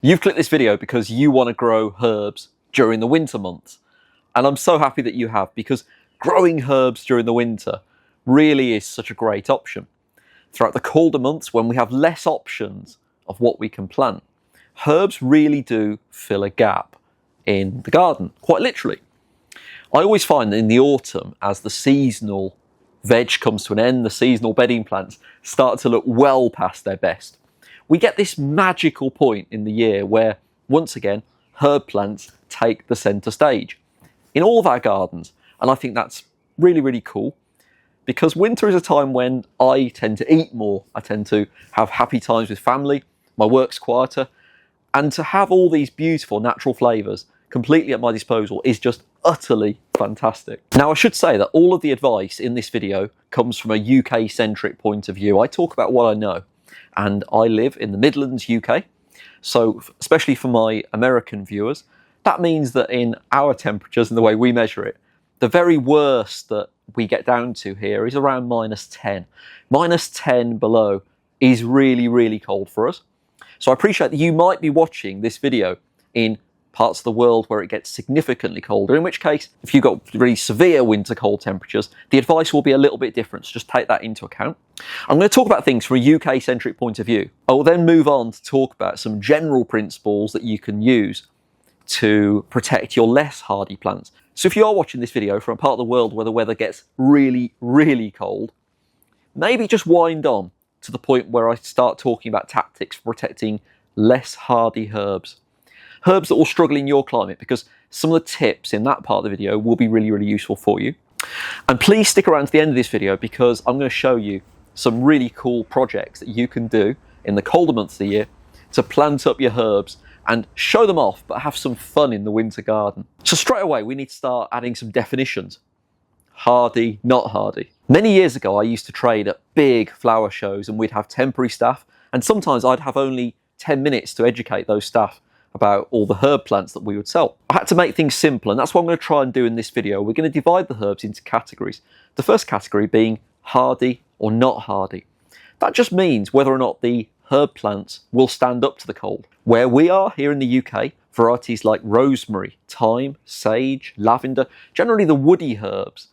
You've clicked this video because you want to grow herbs during the winter months. And I'm so happy that you have, because growing herbs during the winter really is such a great option. Throughout the colder months, when we have less options of what we can plant, herbs really do fill a gap in the garden, quite literally. I always find that in the autumn, as the seasonal veg comes to an end, the seasonal bedding plants start to look well past their best. We get this magical point in the year where, once again, herb plants take the centre stage in all of our gardens. And I think that's really, really cool, because winter is a time when I tend to eat more. I tend to have happy times with family, my work's quieter, and to have all these beautiful natural flavours completely at my disposal is just utterly fantastic. Now, I should say that all of the advice in this video comes from a UK-centric point of view. I talk about what I know, and I live in the Midlands, UK. So especially for my American viewers, that means that in our temperatures and the way we measure it, the very worst that we get down to here is around -10. -10 below is really, really cold for us. So I appreciate that you might be watching this video in parts of the world where it gets significantly colder, in which case, if you've got really severe winter cold temperatures, the advice will be a little bit different, so just take that into account. I'm going to talk about things from a UK-centric point of view. I will then move on to talk about some general principles that you can use to protect your less hardy plants. So if you are watching this video from a part of the world where the weather gets really, really cold, maybe just wind on to the point where I start talking about tactics for protecting less hardy herbs. Herbs that will struggle in your climate, because some of the tips in that part of the video will be really, really useful for you. And please stick around to the end of this video, because I'm going to show you some really cool projects that you can do in the colder months of the year to plant up your herbs and show them off, but have some fun in the winter garden. So straight away, we need to start adding some definitions. Hardy, not hardy. Many years ago, I used to trade at big flower shows, and we'd have temporary staff, and sometimes I'd have only 10 minutes to educate those staff about all the herb plants that we would sell. I had to make things simple, and that's what I'm going to try and do in this video. We're going to divide the herbs into categories. The first category being hardy or not hardy. That just means whether or not the herb plants will stand up to the cold. Where we are here in the UK, varieties like rosemary, thyme, sage, lavender, generally the woody herbs,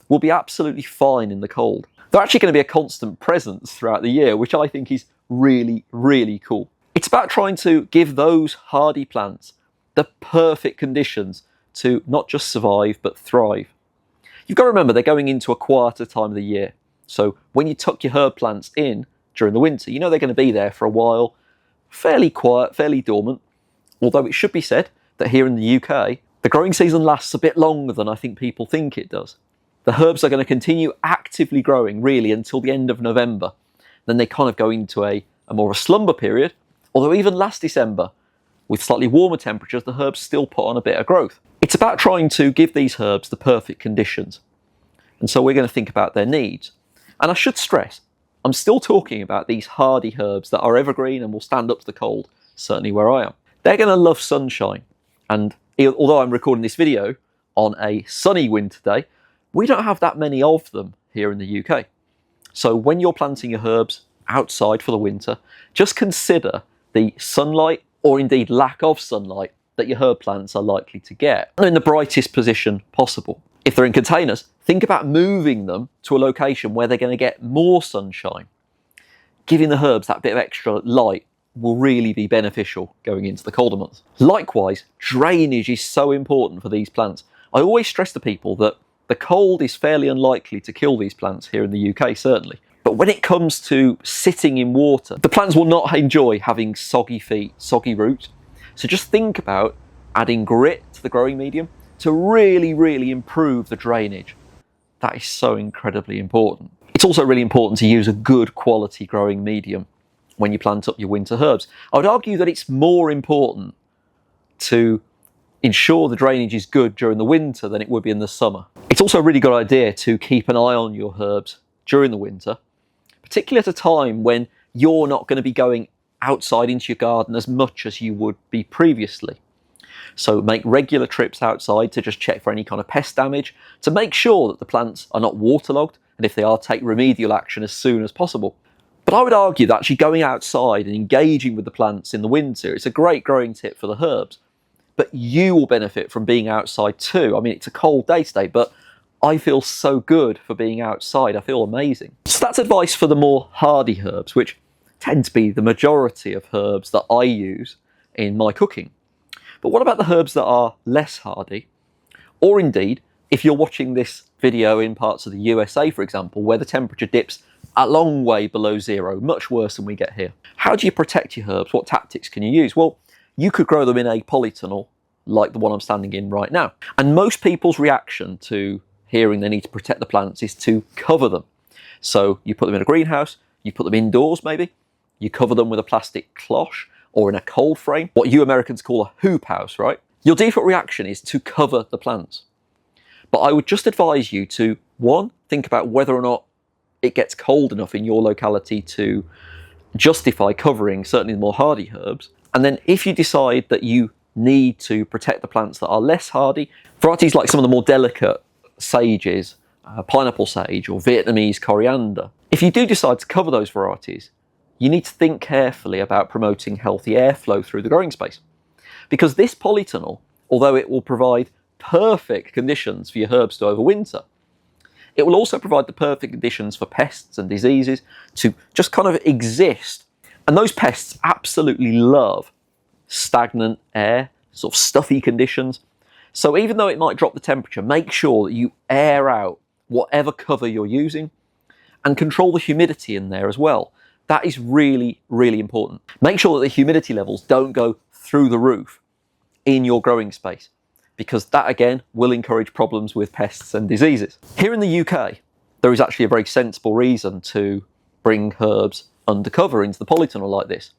will be absolutely fine in the cold. They're actually going to be a constant presence throughout the year, which I think is really, really cool. It's about trying to give those hardy plants the perfect conditions to not just survive, but thrive. You've got to remember they're going into a quieter time of the year. So when you tuck your herb plants in during the winter, you know they're going to be there for a while, fairly quiet, fairly dormant. Although it should be said that here in the UK, the growing season lasts a bit longer than I think people think it does. The herbs are going to continue actively growing really until the end of November. Then they kind of go into a more of a slumber period. Although even last December, with slightly warmer temperatures, the herbs still put on a bit of growth. It's about trying to give these herbs the perfect conditions. And so we're going to think about their needs. And I should stress, I'm still talking about these hardy herbs that are evergreen and will stand up to the cold, certainly where I am. They're going to love sunshine. And although I'm recording this video on a sunny winter day, we don't have that many of them here in the UK. So when you're planting your herbs outside for the winter, just consider the sunlight, or indeed lack of sunlight, that your herb plants are likely to get in the brightest position possible. If they're in containers, think about moving them to a location where they're going to get more sunshine. Giving the herbs that bit of extra light will really be beneficial going into the colder months. Likewise, drainage is so important for these plants. I always stress to people that the cold is fairly unlikely to kill these plants here in the UK, certainly. But when it comes to sitting in water, the plants will not enjoy having soggy feet, soggy roots. So just think about adding grit to the growing medium to really, really improve the drainage. That is so incredibly important. It's also really important to use a good quality growing medium when you plant up your winter herbs. I would argue that it's more important to ensure the drainage is good during the winter than it would be in the summer. It's also a really good idea to keep an eye on your herbs during the winter, particularly at a time when you're not going to be going outside into your garden as much as you would be previously. So make regular trips outside to just check for any kind of pest damage, to make sure that the plants are not waterlogged, and if they are, take remedial action as soon as possible. But I would argue that actually going outside and engaging with the plants in the winter, it's a great growing tip for the herbs. But you will benefit from being outside too. I mean, it's a cold day today, but I feel so good for being outside. I feel amazing. So that's advice for the more hardy herbs, which tend to be the majority of herbs that I use in my cooking. But what about the herbs that are less hardy? Or indeed, if you're watching this video in parts of the USA, for example, where the temperature dips a long way below zero, much worse than we get here. How do you protect your herbs? What tactics can you use? Well, you could grow them in a polytunnel like the one I'm standing in right now. And most people's reaction to hearing they need to protect the plants is to cover them. So you put them in a greenhouse, you put them indoors maybe, you cover them with a plastic cloche or in a cold frame, what you Americans call a hoop house, right? Your default reaction is to cover the plants. But I would just advise you to, one, think about whether or not it gets cold enough in your locality to justify covering certainly the more hardy herbs. And then if you decide that you need to protect the plants that are less hardy, varieties like some of the more delicate sages, pineapple sage or Vietnamese coriander, if you do decide to cover those varieties, you need to think carefully about promoting healthy airflow through the growing space. Because this polytunnel, although it will provide perfect conditions for your herbs to overwinter, it will also provide the perfect conditions for pests and diseases to just kind of exist. And those pests absolutely love stagnant air, sort of stuffy conditions. So even though it might drop the temperature, make sure that you air out whatever cover you're using and control the humidity in there as well. That is really, really important. Make sure that the humidity levels don't go through the roof in your growing space, because that again will encourage problems with pests and diseases. Here in the UK, there is actually a very sensible reason to bring herbs under cover into the polytunnel like this.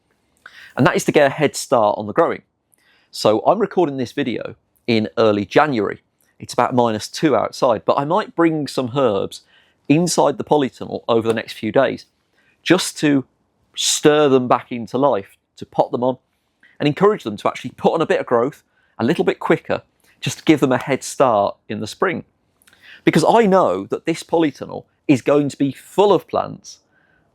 And that is to get a head start on the growing. So I'm recording this video in early January. It's about -2 outside, but I might bring some herbs inside the polytunnel over the next few days, just to stir them back into life, to pot them on, and encourage them to actually put on a bit of growth a little bit quicker, just to give them a head start in the spring. Because I know that this polytunnel is going to be full of plants.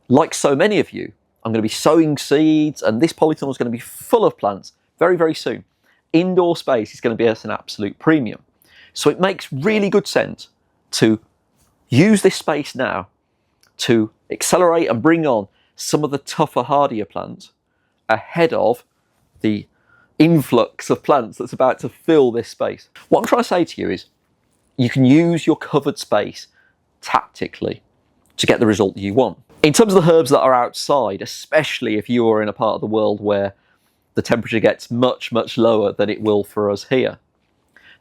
Like so many of you, I'm going to be sowing seeds, and this polytunnel is going to be full of plants very, very soon. Indoor space is going to be at an absolute premium. So it makes really good sense to use this space now to accelerate and bring on some of the tougher, hardier plants ahead of the influx of plants that's about to fill this space. What I'm trying to say to you is you can use your covered space tactically to get the result that you want. In terms of the herbs that are outside, especially if you are in a part of the world where the temperature gets much, much lower than it will for us here,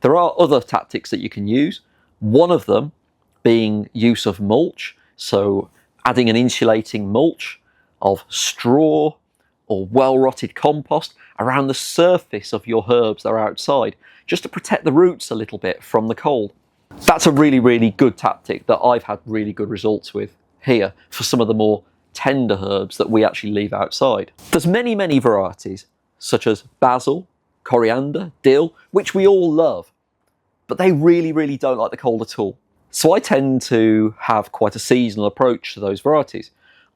there are other tactics that you can use. One of them being use of mulch, so adding an insulating mulch of straw or well-rotted compost around the surface of your herbs that are outside, just to protect the roots a little bit from the cold. That's a really, really good tactic that I've had really good results with here for some of the more tender herbs that we actually leave outside. There's many, many varieties, such as basil, coriander, dill, which we all love, but they really, really don't like the cold at all. So I tend to have quite a seasonal approach to those varieties.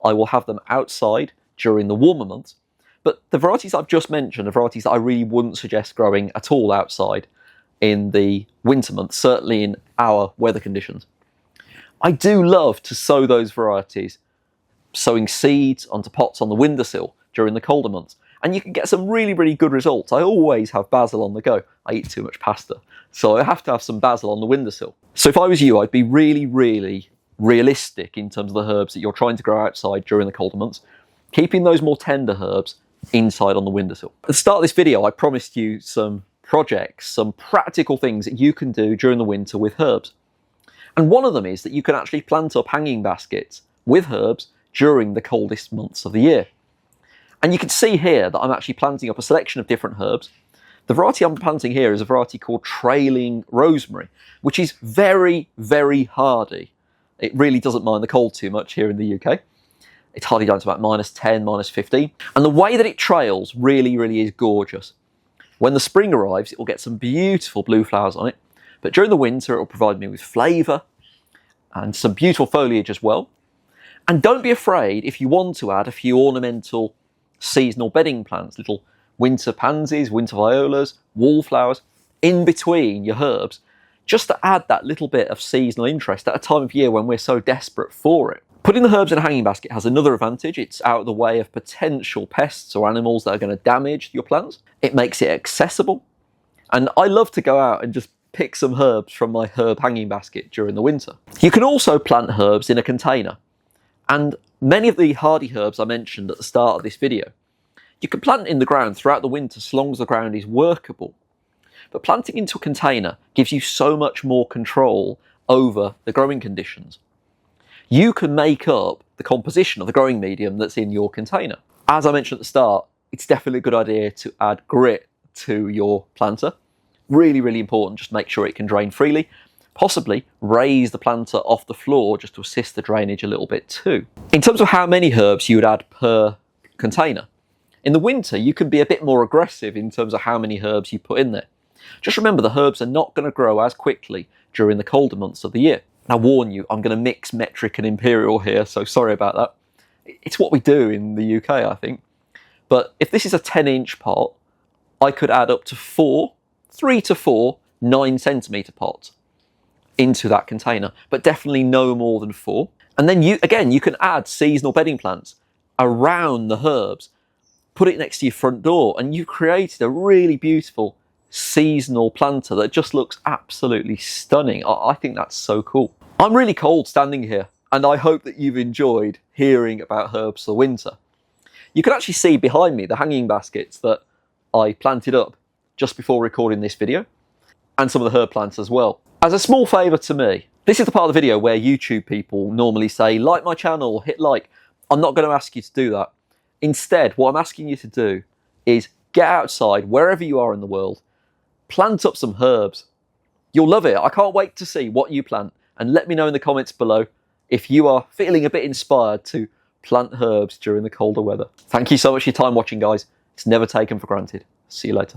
I will have them outside during the warmer months, but the varieties I've just mentioned are varieties that I really wouldn't suggest growing at all outside in the winter months, certainly in our weather conditions. I do love to sow those varieties, sowing seeds onto pots on the windowsill during the colder months, and you can get some really, really good results. I always have basil on the go. I eat too much pasta, so I have to have some basil on the windowsill. So if I was you, I'd be really, really realistic in terms of the herbs that you're trying to grow outside during the colder months, keeping those more tender herbs inside on the windowsill. At the start of this video, I promised you some projects, some practical things that you can do during the winter with herbs. And one of them is that you can actually plant up hanging baskets with herbs during the coldest months of the year. And you can see here that I'm actually planting up a selection of different herbs. The variety I'm planting here is a variety called trailing rosemary, which is very, very hardy. It really doesn't mind the cold too much here in the UK. It's hardy down to about -10, -15. And the way that it trails really, really is gorgeous. When the spring arrives, it will get some beautiful blue flowers on it. But during the winter, it will provide me with flavour and some beautiful foliage as well. And don't be afraid if you want to add a few ornamental seasonal bedding plants, little winter pansies, winter violas, wallflowers, in between your herbs, just to add that little bit of seasonal interest at a time of year when we're so desperate for it. Putting the herbs in a hanging basket has another advantage. It's out of the way of potential pests or animals that are going to damage your plants. It makes it accessible. And I love to go out and just pick some herbs from my herb hanging basket during the winter. You can also plant herbs in a container. And many of the hardy herbs I mentioned at the start of this video, you can plant in the ground throughout the winter so long as the ground is workable. But planting into a container gives you so much more control over the growing conditions. You can make up the composition of the growing medium that's in your container. As I mentioned at the start, it's definitely a good idea to add grit to your planter. Really, really important. Just make sure it can drain freely. Possibly raise the planter off the floor just to assist the drainage a little bit too. In terms of how many herbs you would add per container, in the winter you can be a bit more aggressive in terms of how many herbs you put in there. Just remember the herbs are not going to grow as quickly during the colder months of the year. And I warn you, I'm going to mix metric and imperial here, so sorry about that. It's what we do in the UK, I think. But if this is a 10-inch pot, I could add up to 3 to 4 9-centimetre pots into that container, but definitely no more than 4. And then you can add seasonal bedding plants around the herbs, put it next to your front door, and you've created a really beautiful seasonal planter that just looks absolutely stunning. I think that's so cool. I'm really cold standing here, and I hope that you've enjoyed hearing about herbs for winter. You can actually see behind me the hanging baskets that I planted up just before recording this video, and some of the herb plants as well. As a small favour to me, this is the part of the video where YouTube people normally say, like my channel, hit like. I'm not going to ask you to do that. Instead, what I'm asking you to do is get outside, wherever you are in the world, plant up some herbs. You'll love it. I can't wait to see what you plant, and let me know in the comments below if you are feeling a bit inspired to plant herbs during the colder weather. Thank you so much for your time watching, guys. It's never taken for granted. See you later.